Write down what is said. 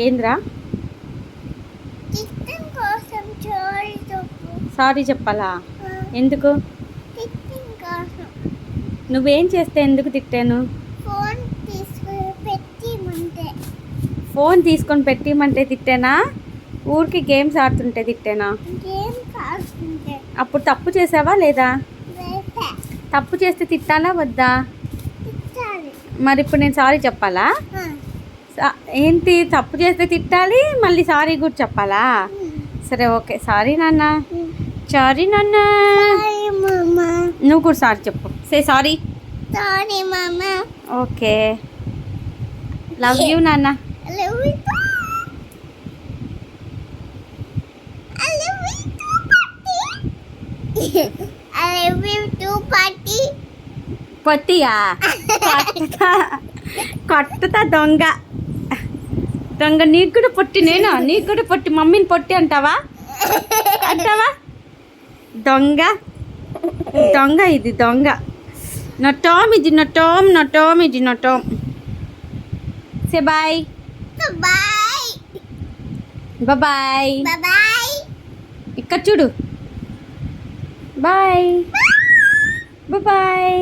ఏంద్రా? చికెన్ కోసం సారీ చెప్పాలా? ఎందుకు? చికెన్ కోసం. నువ్వేం చేస్తే ఎందుకు తిట్టాను? ఫోన్ తీసుకొని పెట్టిమంటే. ఫోన్ తీసుకొని పెట్టిమంటే తిట్టానా? ఊరికి గేమ్స్ ఆడుతుంటే తిట్టానా? గేమ్స్ ఆడుతుంటే. అప్పుడు తప్పు చేసావా లేదా? వేసా. తప్పు చేస్తే తిట్టాలా వద్దా? తిట్టాలి. మరి ఇప్పుడు నేను సారీ చెప్పాలా? ఏంటి, తప్పు చేస్తే తిట్టాలి, మళ్ళీ సారీ కూడా చెప్పాలా? సరే ఓకే, సారీ నాన్న. సారీ నాన్న. సారీ మామా. నువ్వు కూడా సారీ చెప్పు. సారీ. సారీ మామా. ఓకే, లవ్ యూ నాన్న. Love you. I love you too, Patty. I love you too, Patty. పొట్టియా? కొట్టతా దొంగ దొంగ. నీకు కూడా పొట్టి, నీకు కూడా పొట్టి. మమ్మీని పొట్టి అంటావా? దొంగ దొంగ, ఇది దొంగ. నటోమ్ ఇది, నటోమ్ ఇది, నటోమ్. Say bye. Bye bye. Bye. ఇక్కడ చూడు. Bye bye.